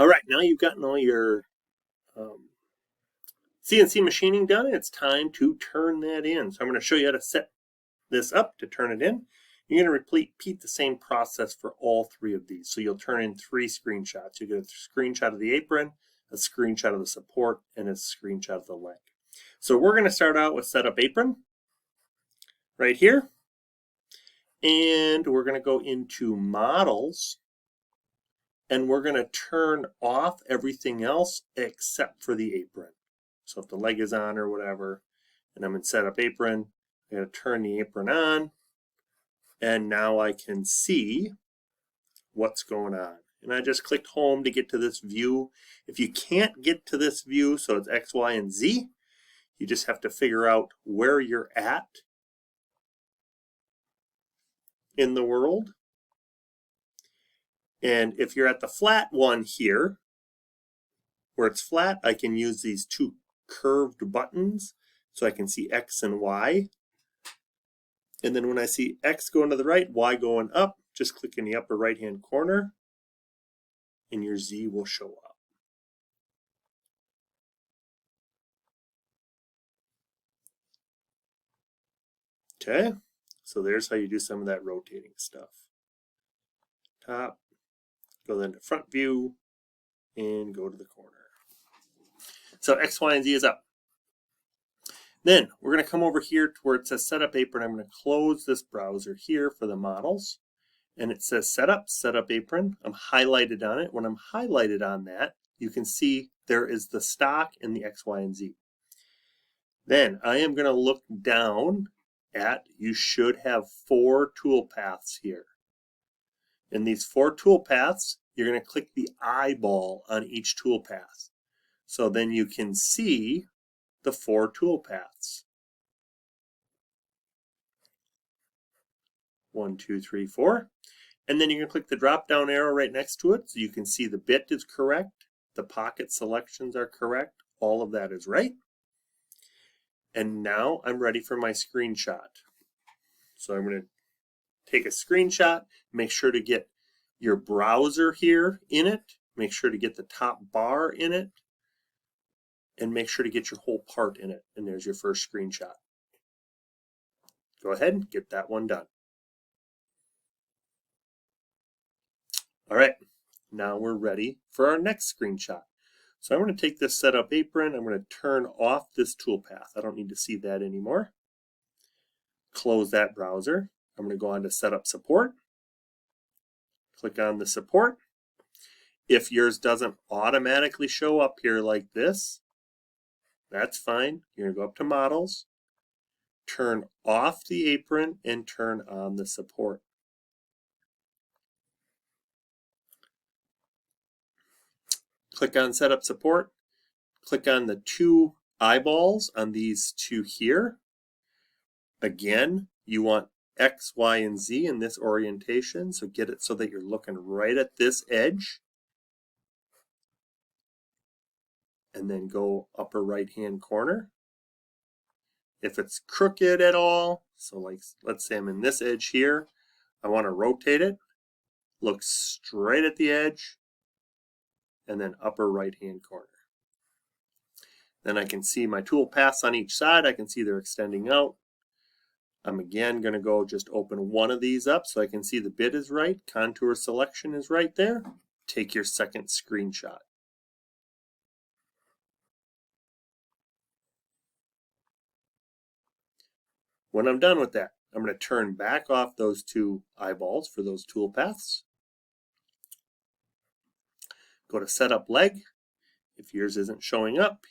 All right, now you've gotten all your CNC machining done. It's time to turn that in. So I'm going to show you how to set this up to turn it in. You're going to repeat the same process for all three of these. So you'll turn in 3 screenshots. You get a screenshot of the apron, a screenshot of the support, and a screenshot of the leg. So we're going to start out with setup apron right here. And we're going to go into models. And we're going to turn off everything else except for the apron. So if the leg is on or whatever, and I'm in setup apron, I'm going to turn the apron on. And now I can see what's going on. And I just clicked home to get to this view. If you can't get to this view, so it's X, Y, and Z, you just have to figure out where you're at in the world. And if you're at the flat one here, where it's flat, I can use these 2 curved buttons so I can see X and Y. And then when I see X going to the right, Y going up, just click in the upper right-hand corner and your Z will show up. Okay, so there's how you do some of that rotating stuff. Top, go then to front view, and go to the corner. So X, Y, and Z is up. Then we're going to come over here to where it says setup apron. I'm going to close this browser here for the models. And it says setup apron. I'm highlighted on it. When I'm highlighted on that, you can see there is the stock and the X, Y, and Z. Then I am going to look down at, you should have 4 tool paths here. In these 4 tool paths, you're going to click the eyeball on each tool path. So then you can see the 4 tool paths. 1, 2, 3, 4. And then you can click the drop down arrow right next to it so you can see the bit is correct, the pocket selections are correct, all of that is right. And now I'm ready for my screenshot. So I'm going to take a screenshot, make sure to get your browser here in it, make sure to get the top bar in it, and make sure to get your whole part in it. And there's your first screenshot. Go ahead and get that one done. All right, now we're ready for our next screenshot. So I'm going to take this setup apron, I'm going to turn off this toolpath. I don't need to see that anymore. Close that browser. I'm going to go on to setup support. Click on the support. If yours doesn't automatically show up here like this, that's fine. You're going to go up to models, turn off the apron, and turn on the support. Click on setup support. Click on the 2 eyeballs on these 2 here. Again, you want X, Y, and Z in this orientation, so get it so that you're looking right at this edge. And then go upper right-hand corner. If it's crooked at all, so like let's say I'm in this edge here, I want to rotate it, look straight at the edge, and then upper right-hand corner. Then I can see my tool paths on each side. I can see they're extending out. I'm again going to go just open one of these up so I can see the bit is right. Contour selection is right there. Take your second screenshot. When I'm done with that, I'm going to turn back off those 2 eyeballs for those tool paths. Go to setup leg. If yours isn't showing up,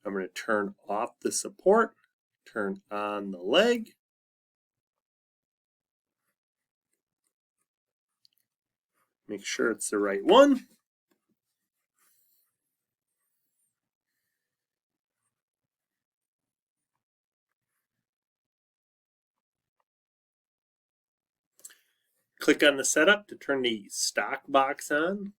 I'm going to turn off the support, turn on the leg. Make sure it's the right one. Click on the setup to turn the stock box on.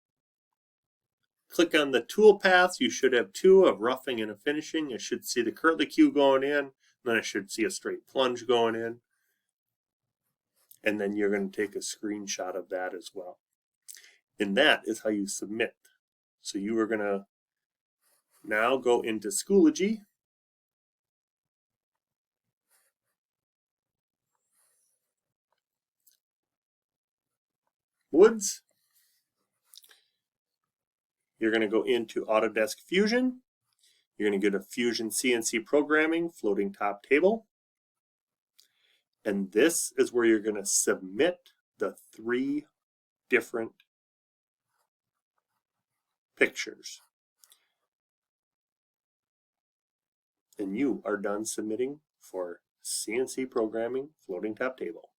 Click on the tool paths. You should have 2 of roughing and a finishing. I should see the curlicue going in. Then I should see a straight plunge going in. And then you're going to take a screenshot of that as well. And that is how you submit So you are going to now go into Schoology. Woods. You're going to go into Autodesk Fusion. You're going to go to Fusion CNC Programming, Floating Top Table. And this is where you're going to submit the 3 different pictures. And you are done submitting for CNC Programming, Floating Top Table.